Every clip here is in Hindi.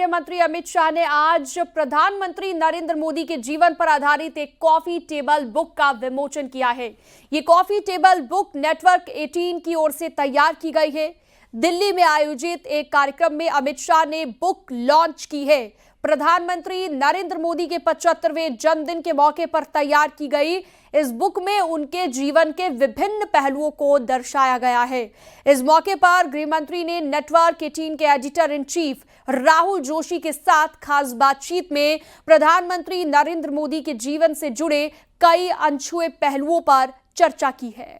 गृह मंत्री अमित शाह ने आज प्रधानमंत्री नरेंद्र मोदी के जीवन पर आधारित एक कॉफी टेबल बुक का विमोचन किया है। ये कॉफी टेबल बुक नेटवर्क 18 की ओर से तैयार की गई है। दिल्ली में आयोजित एक कार्यक्रम में अमित शाह ने बुक लॉन्च की है। प्रधानमंत्री नरेंद्र मोदी के 75वें जन्मदिन के मौके पर तैयार की गई इस बुक में उनके जीवन के विभिन्न पहलुओं को दर्शाया गया है। इस मौके पर गृह मंत्री ने नेटवर्क 18 के editor in chief Rahul Joshi के साथ खास बातचीत में प्रधानमंत्री नरेंद्र मोदी के जीवन से जुड़े कई अनछुए पहलुओं पर चर्चा की है।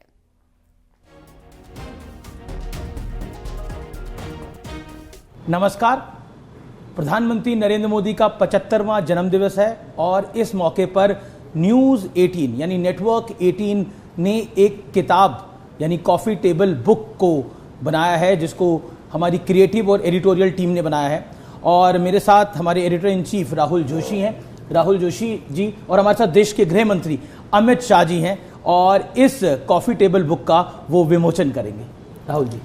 नमस्कार। प्रधानमंत्री नरेंद्र मोदी का 75वां जन्मदिवस है और इस मौके पर न्यूज़ 18 यानी नेटवर्क 18 ने एक किताब यानी कॉफ़ी टेबल बुक को बनाया है, जिसको हमारी क्रिएटिव और एडिटोरियल टीम ने बनाया है। और मेरे साथ हमारे editor in chief Rahul Joshi हैं, राहुल जोशी जी, और हमारे साथ देश के गृह मंत्री अमित शाह जी हैं और इस कॉफ़ी टेबल बुक का वो विमोचन करेंगे। राहुल जी।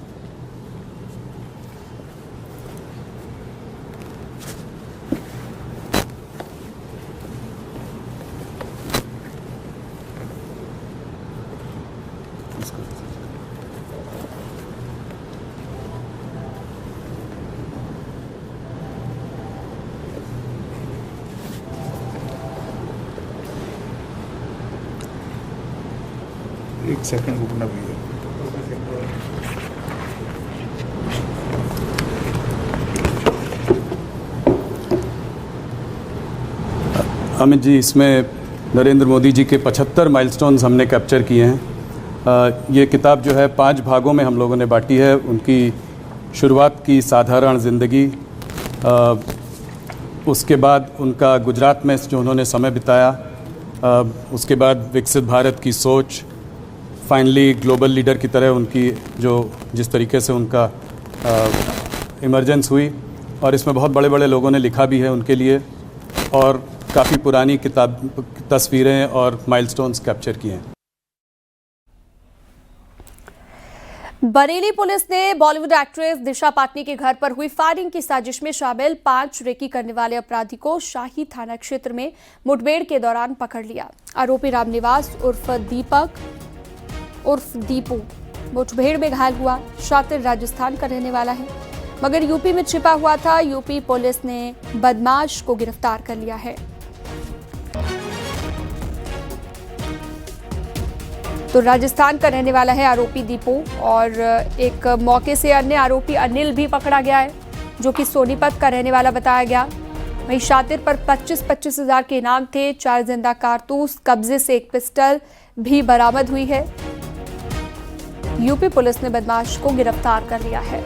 एक सेकंड रुकना भैया। अमित जी, इसमें नरेंद्र मोदी जी के 75 माइलस्टोन्स हमने कैप्चर किए हैं। ये किताब जो है 5 भागों में हम लोगों ने बांटी है। उनकी शुरुआत की साधारण ज़िंदगी, उसके बाद उनका गुजरात में जो उन्होंने समय बिताया, उसके बाद विकसित भारत की सोच, फाइनली ग्लोबल लीडर की तरह उनकी जिस तरीके से उनका इमरजेंस हुई। और इसमें बहुत बड़े बड़े लोगों ने लिखा भी है उनके लिए, और काफ़ी पुरानी तस्वीरें और माइलस्टोन्स कैप्चर किए हैं। बरेली पुलिस ने बॉलीवुड एक्ट्रेस दिशा पाटनी के घर पर हुई फायरिंग की साजिश में शामिल 5 रेकी करने वाले अपराधी को शाही थाना क्षेत्र में मुठभेड़ के दौरान पकड़ लिया। आरोपी रामनिवास उर्फ दीपू मुठभेड़ में घायल हुआ। शातिर राजस्थान का रहने वाला है, मगर यूपी में छिपा हुआ था। यूपी पुलिस ने बदमाश को गिरफ्तार कर लिया है। तो राजस्थान का रहने वाला है आरोपी दीपू, और एक मौके से अन्य आरोपी अनिल भी पकड़ा गया है, जो कि सोनीपत का रहने वाला बताया गया। वहीं शातिर पर 25-25 हजार के इनाम थे। 4 जिंदा कारतूस, कब्जे से एक पिस्टल भी बरामद हुई है। यूपी पुलिस ने बदमाश को गिरफ्तार कर लिया है।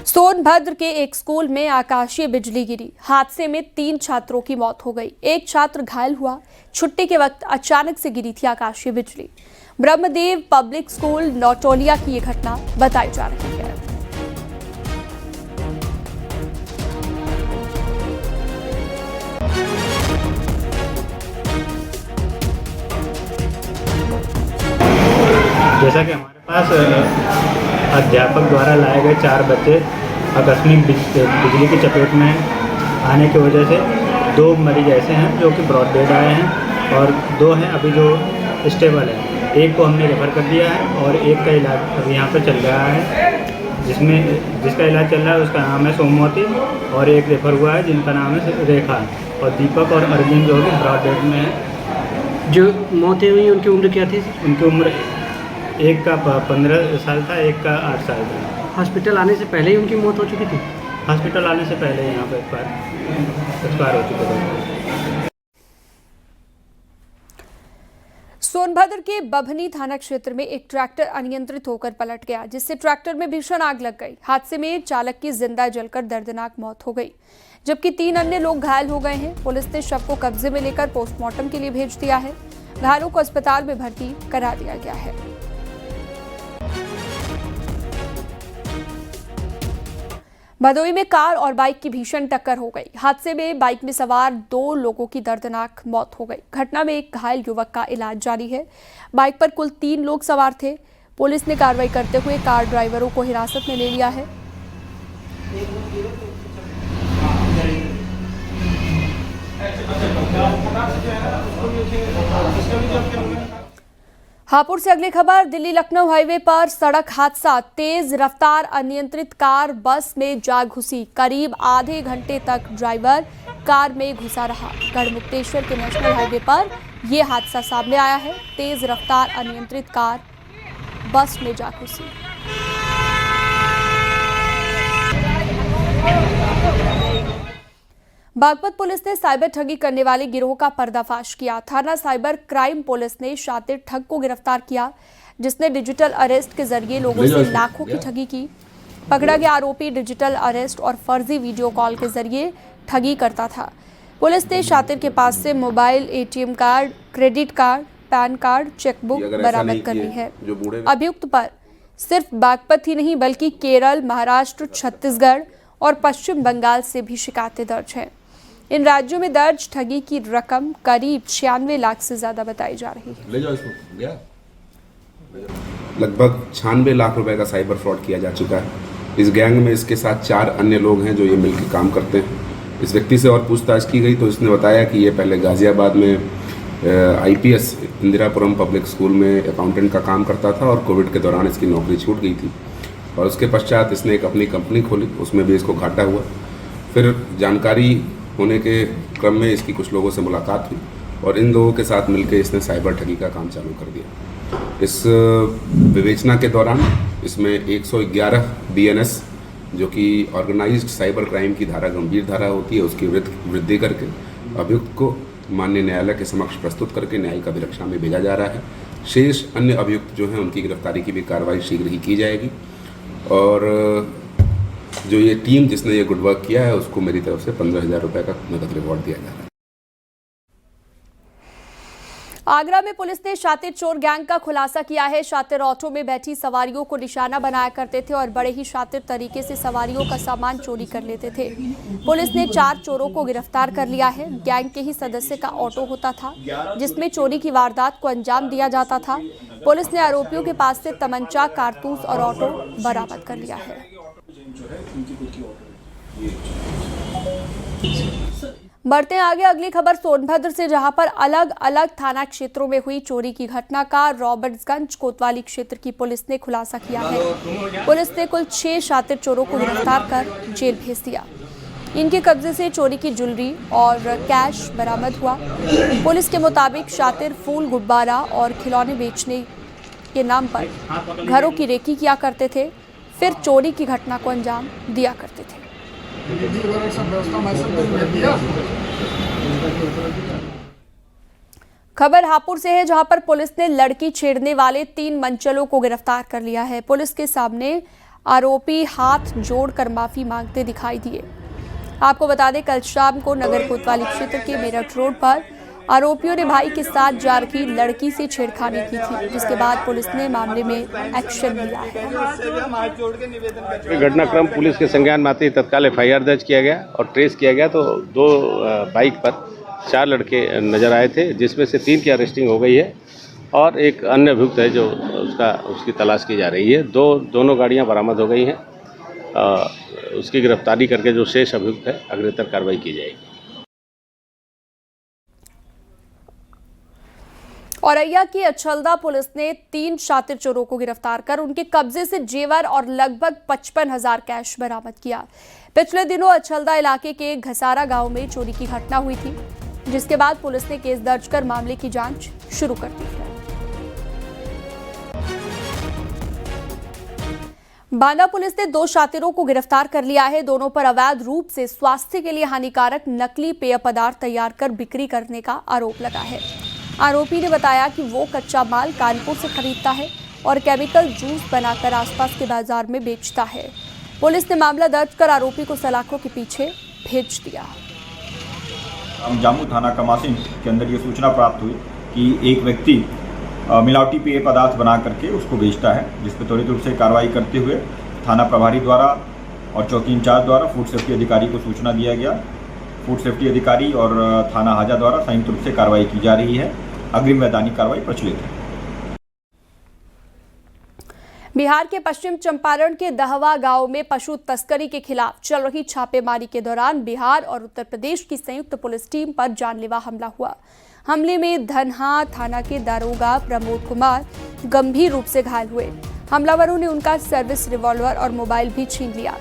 सोनभद्र के एक स्कूल में आकाशीय बिजली गिरी। हादसे में 3 छात्रों की मौत हो गई। एक छात्र घायल हुआ। छुट्टी के वक्त अचानक से गिरी थी आकाशीय बिजली। ब्रह्मदेव पब्लिक स्कूल नौटोलिया की यह घटना बताई जा रही है। जैसा कि हमारे पास अध्यापक द्वारा लाए गए 4 बच्चे आकस्मिक बिजली की चपेट में आने की वजह से 2 मरीज ऐसे हैं जो कि ब्रॉड डेड आए हैं, और 2 हैं अभी जो स्टेबल है। एक को हमने रेफ़र कर दिया है और एक का इलाज अभी यहाँ पर चल रहा है, जिसका इलाज चल रहा है उसका नाम है सोमवती, और एक रेफ़र हुआ है जिनका नाम है रेखा। और दीपक और अरविंद जो कि ब्रॉड डेड में है। जो मौतें हुई उनकी उम्र क्या थी? उनकी उम्र एक का 15 साल था, एक का 8 साल था। हॉस्पिटल आने से पहले ही उनकी मौत हो चुकी थी? हॉस्पिटल आने से पहले यहाँ पर एक्सपायर हो चुके थे। सोनभद्र के बभनी थाना क्षेत्र में एक ट्रैक्टर अनियंत्रित होकर पलट गया, जिससे ट्रैक्टर में भीषण आग लग गई। हादसे में चालक की जिंदा जलकर दर्दनाक मौत हो गई, जबकि 3 अन्य लोग घायल हो गए हैं। पुलिस ने शव को कब्जे में लेकर पोस्टमार्टम के लिए भेज दिया है। घायलों को अस्पताल में भर्ती करा दिया गया है। भदोई में कार और बाइक की भीषण टक्कर हो गई। हादसे में बाइक में सवार 2 लोगों की दर्दनाक मौत हो गई। घटना में एक घायल युवक का इलाज जारी है। बाइक पर कुल 3 लोग सवार थे। पुलिस ने कार्रवाई करते हुए कार ड्राइवरों को हिरासत में ले लिया है। हापुड़ से अगली खबर, दिल्ली लखनऊ हाईवे पर सड़क हादसा, तेज रफ्तार अनियंत्रित कार बस में जा घुसी। करीब आधे घंटे तक ड्राइवर कार में घुसा रहा। गढ़मुक्तेश्वर के नेशनल हाईवे पर यह हादसा सामने आया है। तेज रफ्तार अनियंत्रित कार बस में जा घुसी। बागपत पुलिस ने साइबर ठगी करने वाले गिरोह का पर्दाफाश किया। थाना साइबर क्राइम पुलिस ने शातिर ठग को गिरफ्तार किया, जिसने डिजिटल अरेस्ट के जरिए लोगों से लाखों की ठगी की। पकड़ा गया आरोपी डिजिटल अरेस्ट और फर्जी वीडियो कॉल के जरिए ठगी करता था। पुलिस ने शातिर के पास से mobile, ATM card, credit card, pan card, chequebook बरामद कर ली है। अभियुक्त पर सिर्फ बागपत ही नहीं बल्कि केरल, महाराष्ट्र, छत्तीसगढ़ और पश्चिम बंगाल से भी शिकायतें दर्ज हैं। इन राज्यों में दर्ज ठगी की रकम करीब 96 लाख से ज्यादा बताई जा रही है। लगभग 96 लाख रुपए का साइबर फ्रॉड किया जा चुका है। इस गैंग में इसके साथ 4 अन्य लोग हैं जो ये मिलकर काम करते हैं। इस व्यक्ति से और पूछताछ की गई तो इसने बताया कि ये पहले गाजियाबाद में IPS इंदिरापुरम पब्लिक स्कूल में अकाउंटेंट का काम करता था और कोविड के दौरान इसकी नौकरी छूट गई थी और उसके पश्चात इसने एक अपनी कंपनी खोली, उसमें भी इसको घाटा हुआ। फिर जानकारी होने के क्रम में इसकी कुछ लोगों से मुलाकात हुई और इन लोगों के साथ मिलकर इसने साइबर ठगी का काम चालू कर दिया। इस विवेचना के दौरान इसमें 111 BNS जो कि ऑर्गेनाइज्ड साइबर क्राइम की धारा, गंभीर धारा होती है, उसकी वृद्धि करके अभियुक्त को माननीय न्यायालय के समक्ष प्रस्तुत करके न्यायिक अभिरक्षा में भेजा जा रहा है। शेष अन्य अभियुक्त जो हैं उनकी गिरफ्तारी की भी कार्रवाई शीघ्र ही की जाएगी और जो ये टीम जिसने ये गुड वर्क किया है उसको मेरी तरफ से 15,000 रुपये का नकद रिवॉर्ड दिया जा रहा है। आगरा में पुलिस ने शातिर चोर गैंग का खुलासा किया है। शातिर ऑटो में बैठी सवारियों को निशाना बनाया करते थे और बड़े ही शातिर तरीके से सवारियों का सामान चोरी कर लेते थे। पुलिस ने 4 चोरों को गिरफ्तार कर लिया है। गैंग के ही सदस्य का ऑटो होता था जिसमें चोरी की वारदात को अंजाम दिया जाता था। पुलिस ने आरोपियों के पास से तमंचा, कारतूस और ऑटो बरामद कर लिया है। बढ़ते हैं आगे, अगली खबर सोनभद्र से, जहां पर अलग अलग थाना क्षेत्रों में हुई चोरी की घटना का रॉबर्ट्सगंज कोतवाली क्षेत्र की पुलिस ने खुलासा किया है। पुलिस ने कुल 6 शातिर चोरों को गिरफ्तार कर जेल भेज दिया। इनके कब्जे से चोरी की ज्वेलरी और कैश बरामद हुआ। पुलिस के मुताबिक शातिर फूल, गुब्बारा और खिलौने बेचने के नाम पर घरों की रेकी किया करते थे, फिर चोरी की घटना को अंजाम दिया करते थे। खबर हापुड़ से है, जहां पर पुलिस ने लड़की छेड़ने वाले 3 मंचलों को गिरफ्तार कर लिया है। पुलिस के सामने आरोपी हाथ जोड़कर माफी मांगते दिखाई दिए। आपको बता दें, कल शाम को नगर कोतवाली क्षेत्र के मेरठ रोड पर आरोपियों ने भाई के साथ जा रखी लड़की से छेड़खानी की थी, जिसके बाद पुलिस ने मामले में एक्शन लिया है। घटनाक्रम पुलिस के संज्ञान में आते ही तत्काल FIR दर्ज किया गया और ट्रेस किया गया तो 2 बाइक पर 4 लड़के नजर आए थे, जिसमें से 3 की अरेस्टिंग हो गई है और एक अन्य अभियुक्त है जो उसकी तलाश की जा रही है। दोनों गाड़ियां बरामद हो गई हैं। उसकी गिरफ्तारी करके जो शेष अभियुक्त है अग्रेतर कार्रवाई की जाएगी। औरैया की अचलदा पुलिस ने 3 शातिर चोरों को गिरफ्तार कर उनके कब्जे से जेवर और लगभग 55,000 कैश बरामद किया। पिछले दिनों अचलदा इलाके के घसारा गांव में चोरी की घटना हुई थी, जिसके बाद पुलिस ने केस दर्ज कर मामले की जांच शुरू कर दी है। बांदा पुलिस ने 2 शातिरों को गिरफ्तार कर लिया है। दोनों पर अवैध रूप से स्वास्थ्य के लिए हानिकारक नकली पेय पदार्थ तैयार कर बिक्री करने का आरोप लगा है। आरोपी ने बताया कि वो कच्चा माल कानपुर से खरीदता है और केमिकल जूस बनाकर आसपास के बाजार में बेचता है। पुलिस ने मामला दर्ज कर आरोपी को सलाखों के पीछे भेज दिया। जामू थाना कमासिन के अंदर ये सूचना प्राप्त हुई कि एक व्यक्ति मिलावटी पेय पदार्थ बना करके उसको बेचता है, जिस पर त्वरित रूप से कार्रवाई करते हुए थाना प्रभारी द्वारा और चौकी इंचार्ज द्वारा फूड सेफ्टी अधिकारी को सूचना दिया गया। फूड सेफ्टी अधिकारी और थाना हाजा द्वारा संयुक्त रूप से कार्रवाई की जा रही है। अग्रिम वैधानिक कार्रवाई प्रचलित है। बिहार के पश्चिम चंपारण के दहवा गांव में पशु तस्करी के खिलाफ चल रही छापेमारी के दौरान बिहार और उत्तर प्रदेश की संयुक्त पुलिस टीम पर जानलेवा हमला हुआ। हमले में धनहा थाना के दारोगा प्रमोद कुमार गंभीर रूप से घायल हुए। हमलावरों ने उनका सर्विस रिवॉल्वर और मोबाइल भी छीन लिया।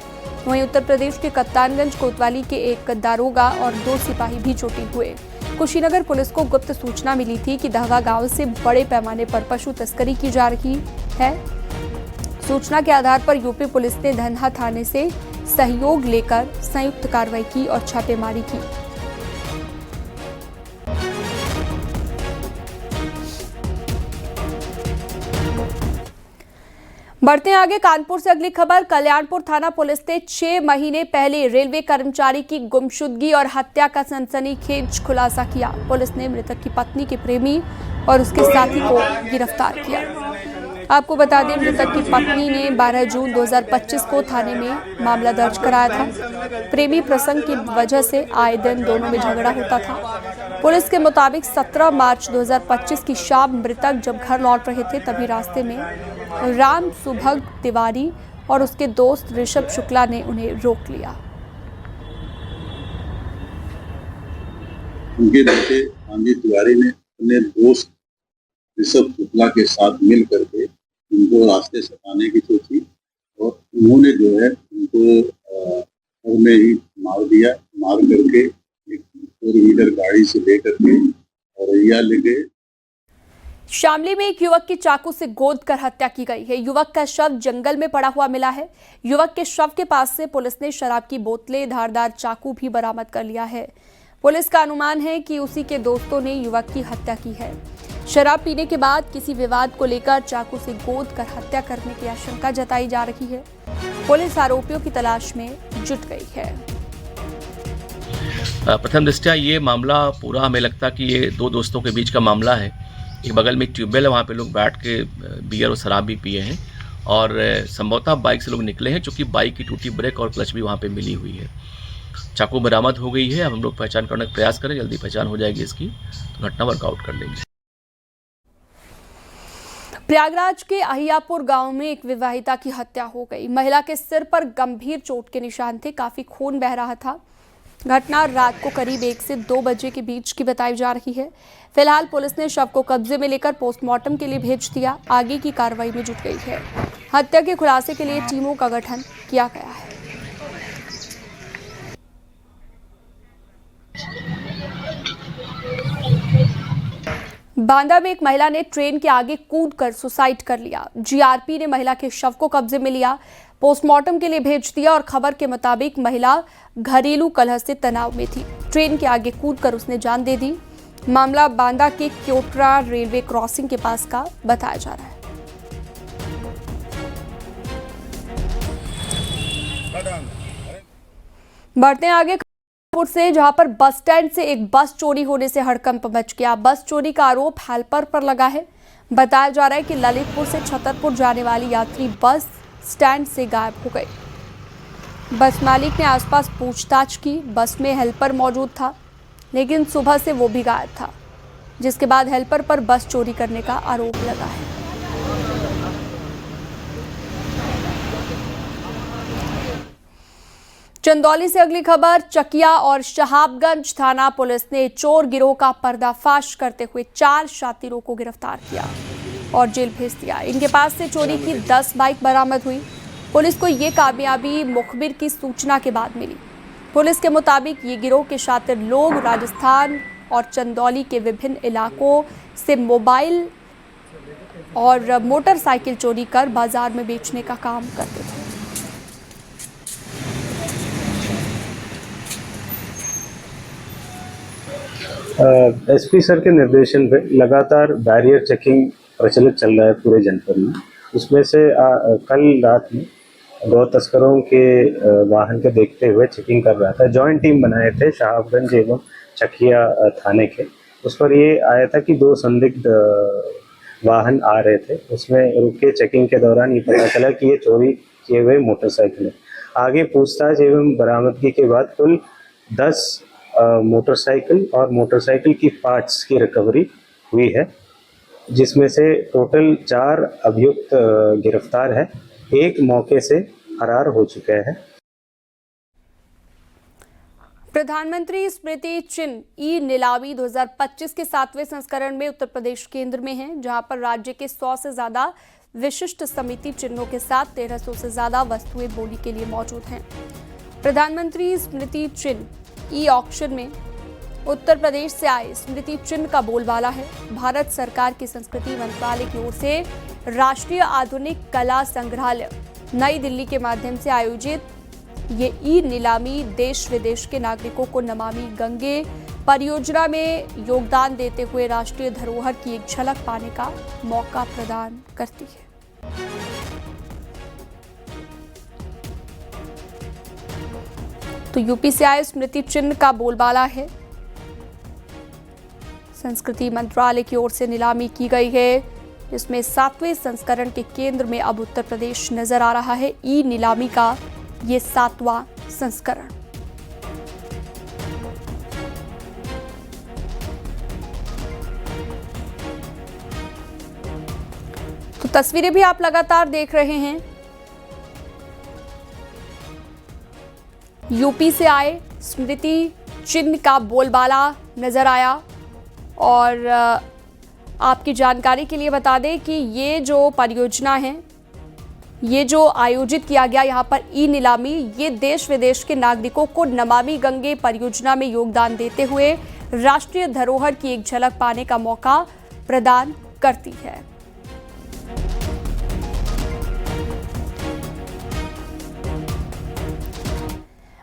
वहीं उत्तर प्रदेश के कप्तानगंज कोतवाली के एक दारोगा और 2 सिपाही भी चोटिल हुए। कुशीनगर पुलिस को गुप्त सूचना मिली थी कि दहवा गांव से बड़े पैमाने पर पशु तस्करी की जा रही है। सूचना के आधार पर यूपी पुलिस ने धनहा थाने से सहयोग लेकर संयुक्त कार्रवाई की और छापेमारी की। बढ़ते हैं आगे। कानपुर से अगली खबर। कल्याणपुर थाना पुलिस ने 6 महीने पहले रेलवे कर्मचारी की गुमशुदगी और हत्या का सनसनीखेज खुलासा किया। पुलिस ने मृतक की पत्नी के प्रेमी और उसके साथी को गिरफ्तार किया। आपको बता दें, मृतक की पत्नी ने 12 जून 2025 को थाने में मामला दर्ज कराया था। प्रेमी प्रसंग की वजह से आए दिन दोनों में झगड़ा होता था। पुलिस के मुताबिक 17 मार्च 2025 की शाम मृतक जब घर लौट रहे थे तभी रास्ते में राम सुभग तिवारी और उसके दोस्त ऋषभ शुक्ला ने उन्हें रोक लिया। उनके बेटे गांधी तिवारी ने अपने दोस्त ऋषभ शुक्ला के साथ मिल करके उनको रास्ते से हटाने की सोची और उन्होंने जो है उनको घर में ही मार दिया। मार करके एक 4 व्हीलर गाड़ी से लेकर के औरैया ले गए। शामली में एक युवक की चाकू से गोद कर हत्या की गई है। युवक का शव जंगल में पड़ा हुआ मिला है। युवक के शव के पास से पुलिस ने शराब की बोतलें, धारदार चाकू भी बरामद कर लिया है। पुलिस का अनुमान है कि उसी के दोस्तों ने युवक की हत्या की है। शराब पीने के बाद किसी विवाद को लेकर चाकू से गोद कर हत्या करने की आशंका जताई जा रही है। पुलिस आरोपियों की तलाश में जुट गई है। प्रथम दृष्टया ये मामला पूरा हमें लगता कि ये 2 दोस्तों के बीच का मामला है। एक बगल में एक ट्यूबवेल है, वहाँ पे लोग बैठ के बियर और शराब भी पिए हैं और संभवतः बाइक से लोग निकले हैं, चूँकि बाइक की टूटी ब्रेक और क्लच भी वहाँ पे मिली हुई है। चाकू बरामद हो गई है। अब हम लोग पहचान करने का प्रयास करें, जल्दी पहचान हो जाएगी इसकी, तो घटना वर्कआउट कर लेंगे। प्रयागराज के अहियापुर गांव में एक विवाहिता की हत्या हो गई। महिला के सिर पर गंभीर चोट के निशान थे, काफी खून बह रहा था। घटना रात को करीब 1 से 2 बजे के बीच की बताई जा रही है। फिलहाल पुलिस ने शव को कब्जे में लेकर पोस्टमार्टम के लिए भेज दिया। आगे की कार्रवाई में जुट गई है। हत्या के खुलासे के लिए टीमों का गठन किया गया है। बांदा में एक महिला ने ट्रेन के आगे कूदकर सुसाइड कर लिया। जीआरपी ने महिला के शव को कब्जे में लिया, पोस्टमार्टम के लिए भेज दिया और खबर के मुताबिक महिला घरेलू कलह से तनाव में थी। ट्रेन के आगे कूदकर उसने जान दे दी। मामला बांदा के क्योटरा रेलवे क्रॉसिंग के पास का बताया जा रहा है। बढ़ते हैं आगे से, जहां पर बस स्टैंड से एक बस चोरी होने से हड़कंप मच गया। बस चोरी का आरोप हेल्पर पर लगा है। बताया जा रहा है कि ललितपुर से छतरपुर जाने वाली यात्री बस स्टैंड से गायब हो गई। बस मालिक ने आसपास पूछताछ की। बस में हेल्पर मौजूद था, लेकिन सुबह से वो भी गायब था, जिसके बाद हेल्पर पर बस चोरी करने का आरोप लगा है। चंदौली से अगली खबर। चकिया और शहाबगंज थाना पुलिस ने चोर गिरोह का पर्दाफाश करते हुए 4 शातिरों को गिरफ्तार किया और जेल भेज दिया। इनके पास से चोरी की 10 बाइक बरामद हुई। पुलिस को ये कामयाबी मुखबिर की सूचना के बाद मिली। पुलिस के मुताबिक ये गिरोह के शातिर लोग राजस्थान और चंदौली के विभिन्न इलाकों से मोबाइल और मोटरसाइकिल चोरी कर बाजार में बेचने का काम करते थे। एसपी सर के निर्देशन पे लगातार बैरियर चेकिंग प्रचलित चल रहा है पूरे जनपद में। उसमें से कल रात में 2 तस्करों के वाहन के देखते हुए चेकिंग कर रहा था। जॉइंट टीम बनाए थे शाहबगंज एवं चकिया थाने के। उस पर ये आया था कि 2 संदिग्ध वाहन आ रहे थे। उसमें रुके चेकिंग के दौरान ये पता चला कि ये चोरी किए हुए मोटरसाइकिल है। आगे पूछताछ एवं बरामदगी के बाद कुल 10 मोटरसाइकिल और मोटरसाइकिल की पार्ट्स की रिकवरी हुई है। जिसमें से टोटल 4 अभियुक्त गिरफ्तार है, एक मौके से फरार हो चुके हैं। प्रधानमंत्री स्मृति चिन्ह ई नीलामी 2025 के 7वें संस्करण में उत्तर प्रदेश केंद्र में है, जहां पर राज्य के 100 से ज्यादा विशिष्ट समिति चिन्हों के साथ 1300 से ज्यादा वस्तुएं बोली के लिए मौजूद हैं। प्रधानमंत्री स्मृति चिन्ह ई ऑक्शन में उत्तर प्रदेश से आए स्मृति चिन्ह का बोलबाला है। भारत सरकार के संस्कृति मंत्रालय की ओर से राष्ट्रीय आधुनिक कला संग्रहालय नई दिल्ली के माध्यम से आयोजित ये ई नीलामी देश विदेश के नागरिकों को नमामि गंगे परियोजना में योगदान देते हुए राष्ट्रीय धरोहर की एक झलक पाने का मौका प्रदान करती है। तो यूपी से आए स्मृति चिन्ह का बोलबाला है। संस्कृति मंत्रालय की ओर से नीलामी की गई है, जिसमें 7वें संस्करण के केंद्र में अब उत्तर प्रदेश नजर आ रहा है। ई नीलामी का ये 7वां संस्करण। तो तस्वीरें भी आप लगातार देख रहे हैं। यूपी से आए स्मृति चिन्ह का बोलबाला नजर आया। और आपकी जानकारी के लिए बता दें कि ये जो परियोजना है, ये जो आयोजित किया गया यहाँ पर ई नीलामी, ये देश विदेश के नागरिकों को नमामि गंगे परियोजना में योगदान देते हुए राष्ट्रीय धरोहर की एक झलक पाने का मौका प्रदान करती है।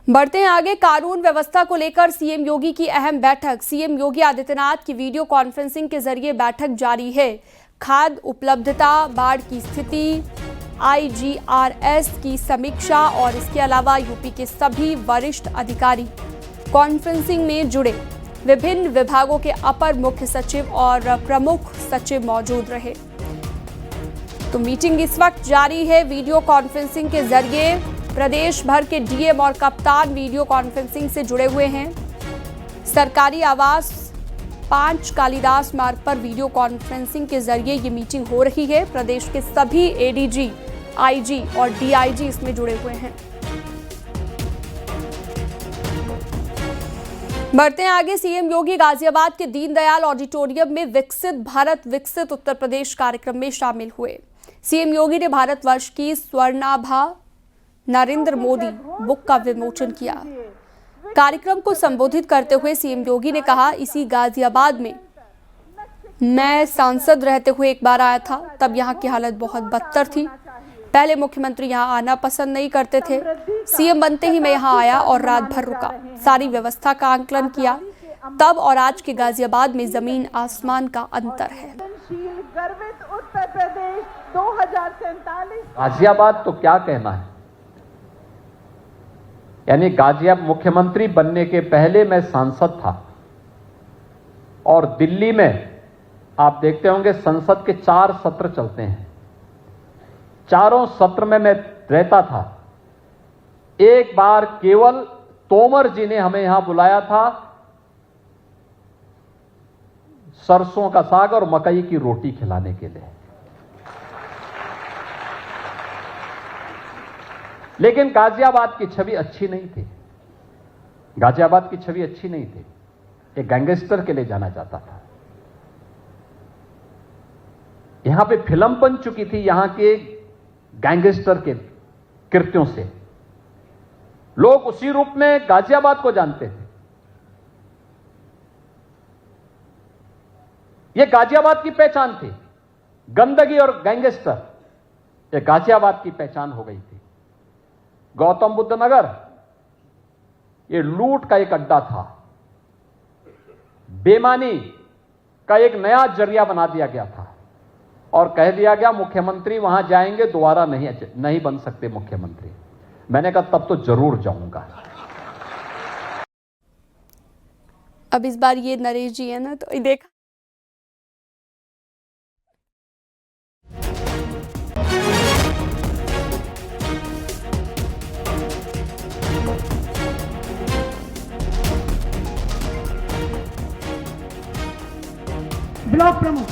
बढ़ते हैं आगे। कानून व्यवस्था को लेकर सीएम योगी की अहम बैठक। सीएम योगी आदित्यनाथ की वीडियो कॉन्फ्रेंसिंग के जरिए बैठक जारी है। खाद्य उपलब्धता, बाढ़ की स्थिति, IGRS की समीक्षा और इसके अलावा यूपी के सभी वरिष्ठ अधिकारी कॉन्फ्रेंसिंग में जुड़े। विभिन्न विभागों के अपर मुख्य सचिव और प्रमुख सचिव मौजूद रहे। तो मीटिंग इस वक्त जारी है। वीडियो कॉन्फ्रेंसिंग के जरिए प्रदेश भर के डीएम और कप्तान वीडियो कॉन्फ्रेंसिंग से जुड़े हुए हैं। सरकारी आवास 5 कालिदास मार्ग पर वीडियो कॉन्फ्रेंसिंग के जरिए ये मीटिंग हो रही है। प्रदेश के सभी ADG, IG और DIG इसमें जुड़े हुए हैं। बढ़ते हैं आगे। सीएम योगी गाजियाबाद के दीनदयाल ऑडिटोरियम में विकसित भारत विकसित उत्तर प्रदेश कार्यक्रम में शामिल हुए। सीएम योगी ने भारतवर्ष की स्वर्णाभा नरेंद्र मोदी बुक का विमोचन किया। कार्यक्रम को संबोधित करते हुए सीएम योगी ने कहा, इसी गाजियाबाद में मैं सांसद रहते हुए एक बार आया था, तब यहाँ की हालत बहुत बदतर थी। पहले मुख्यमंत्री यहाँ आना पसंद नहीं करते थे। सीएम बनते ही मैं यहाँ आया और रात भर रुका, सारी व्यवस्था का आंकलन किया। तब और आज के गाजियाबाद में जमीन आसमान का अंतर है। गाजियाबाद तो क्या कहना है, यानी गाजियाबाद मुख्यमंत्री बनने के पहले मैं सांसद था और दिल्ली में आप देखते होंगे संसद के 4 सत्र चलते हैं। चारों सत्र में मैं रहता था। एक बार केवल तोमर जी ने हमें यहां बुलाया था सरसों का साग और मकई की रोटी खिलाने के लिए। लेकिन गाजियाबाद की छवि अच्छी नहीं थी। गाजियाबाद की छवि अच्छी नहीं थी। एक गैंगस्टर के लिए जाना जाता था। यहां पे फिल्म बन चुकी थी यहां के गैंगस्टर के कृत्यों से। लोग उसी रूप में गाजियाबाद को जानते थे। यह गाजियाबाद की पहचान थी। गंदगी और गैंगस्टर, यह गाजियाबाद की पहचान हो गई थी। गौतम बुद्ध नगर ये लूट का एक अड्डा था। बेईमानी का एक नया जरिया बना दिया गया था और कह दिया गया मुख्यमंत्री वहां जाएंगे दोबारा नहीं बन सकते मुख्यमंत्री। मैंने कहा तब तो जरूर जाऊंगा। अब इस बार ये नरेश जी है ना, तो देखा ब्लॉक प्रमुख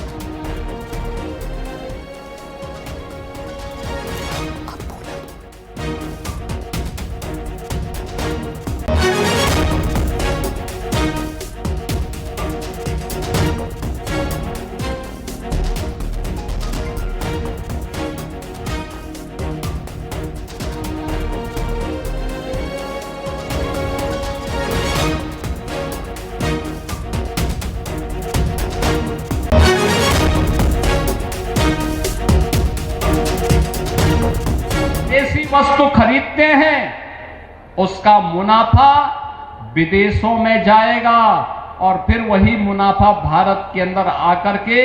विदेशी वस्तु खरीदते हैं उसका मुनाफा विदेशों में जाएगा और फिर वही मुनाफा भारत के अंदर आकर के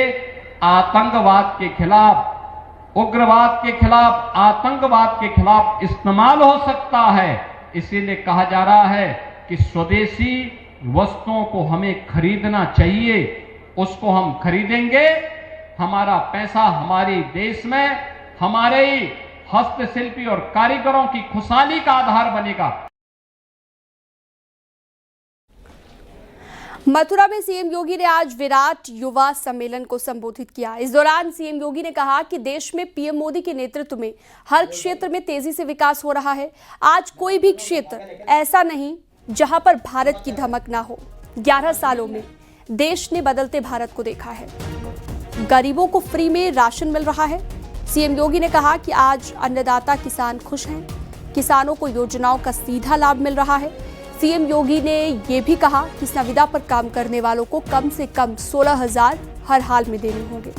आतंकवाद के खिलाफ, उग्रवाद के खिलाफ, आतंकवाद के खिलाफ इस्तेमाल हो सकता है। इसीलिए कहा जा रहा है कि स्वदेशी वस्तुओं को हमें खरीदना चाहिए, उसको हम खरीदेंगे, हमारा पैसा हमारे देश में हमारे ही हस्तशिल्पी और कारीगरों की खुशहाली का आधार बनेगा। मथुरा में सीएम योगी ने आज विराट युवा सम्मेलन को संबोधित किया। इस दौरान सीएम योगी ने कहा कि देश में पीएम मोदी के नेतृत्व में हर क्षेत्र में तेजी से विकास हो रहा है। आज कोई भी क्षेत्र ऐसा नहीं जहां पर भारत की धमक ना हो। 11 सालों में देश ने बदलते भारत को देखा है। गरीबों को फ्री में राशन मिल रहा है। सीएम योगी ने कहा कि आज अन्नदाता किसान खुश हैं, किसानों को योजनाओं का सीधा लाभ मिल रहा है। सीएम योगी ने यह भी कहा कि संविदा पर काम करने वालों को कम से कम 16,000 हर हाल में देने होंगे।